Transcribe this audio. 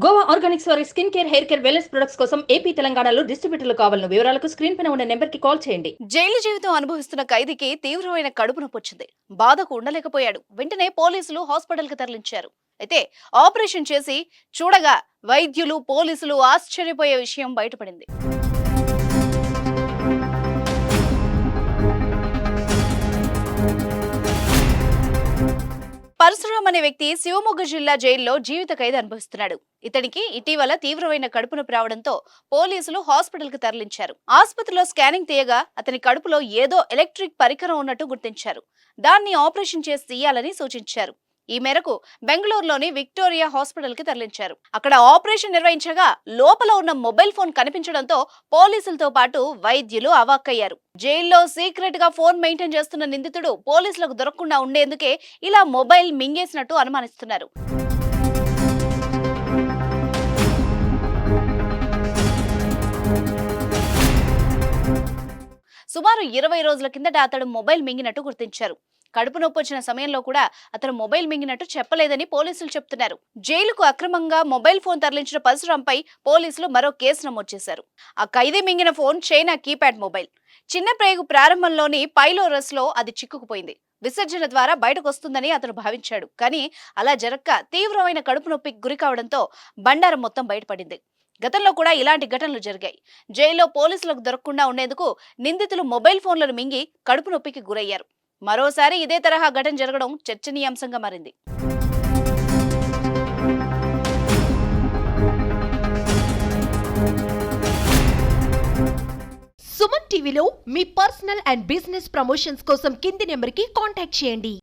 Goa Organics వారి skin care, hair care, wellness products కోసం AP, తెలంగాణలో డిస్ట్రిబ్యూటర్లు కావాలను వివరాలకు స్క్రీన్ పైన ఉన్న నెంబర్కి కాల్ చేయండి. జైలు జీవితం అనుభవిస్తున్న ఖైదీకి తీవ్రమైన కడుపు నొప్పి వచ్చింది. బాధకు ఉండలేకపోయాడు. వెంటనే పోలీసులు హాస్పిటల్ కి తరలించారు. అయితే ఆపరేషన్ చేసి చూడగా వైద్యులు, పోలీసులు ఆశ్చర్యపోయే విషయం బయటపడింది. పరశురాం అనే వ్యక్తి శివమొగ్గ జిల్లా జైల్లో జీవిత ఖైదు అనుభవిస్తున్నాడు. ఇతనికి ఇటీవల తీవ్రమైన కడుపు నొప్పి రావడంతో పోలీసులు హాస్పిటల్ కి తరలించారు. ఆసుపత్రిలో స్కానింగ్ తీయగా అతని కడుపులో ఏదో ఎలక్ట్రిక్ పరికరం ఉన్నట్టు గుర్తించారు. దాన్ని ఆపరేషన్ చేసి తీయాలని సూచించారు. ఈ మేరకు బెంగళూరులోని విక్టోరియా హాస్పిటల్ కి తరలించారు. అక్కడ ఆపరేషన్ నిర్వహించగా లోపల ఉన్న మొబైల్ ఫోన్ కనిపించడంతో పోలీసులతో పాటు వైద్యులు అవాక్కయ్యారు. జైల్లో సీక్రెట్ గా ఫోన్ మెయింటైన్ చేస్తున్న నిందితుడు పోలీసులకు దొరకకుండా ఉండేందుకే ఇలా మొబైల్ మింగేసినట్టు అనుమానిస్తున్నారు. సుమారు 20 రోజుల కిందట అతడు మొబైల్ మింగినట్టు గుర్తించారు. కడుపు నొప్పి వచ్చిన సమయంలో కూడా అతను మొబైల్ మింగినట్టు చెప్పలేదని పోలీసులు చెప్తున్నారు. జైలుకు అక్రమంగా మొబైల్ ఫోన్ తరలించిన పరశురాంపై పోలీసులు మరో కేసు నమోదు చేశారు. ఆ ఖైదీ మింగిన ఫోన్ చైనా కీప్యాడ్ మొబైల్. చిన్న ప్రేగు ప్రారంభంలోని పైలోరస్ లో అది చిక్కుకుపోయింది. విసర్జన ద్వారా బయటకు వస్తుందని అతను భావించాడు. కానీ అలా జరక్క తీవ్రమైన కడుపు నొప్పికి గురి కావడంతో బండారం మొత్తం బయటపడింది. గతంలో కూడా ఇలాంటి ఘటనలు జరిగాయి. జైల్లో పోలీసులకు దొరకకుండా ఉండేందుకు నిందితులు మొబైల్ ఫోన్లను మింగి కడుపు నొప్పికి గురయ్యారు. మరోసారి ఇదే తరహా ఘటన జరగడం చర్చనీయాంశంగా మారింది. సుమన్ టీవీలో మీ పర్సనల్ అండ్ బిజినెస్ ప్రమోషన్స్ కోసం కింది నెంబర్కి కాంటాక్ట్ చేయండి.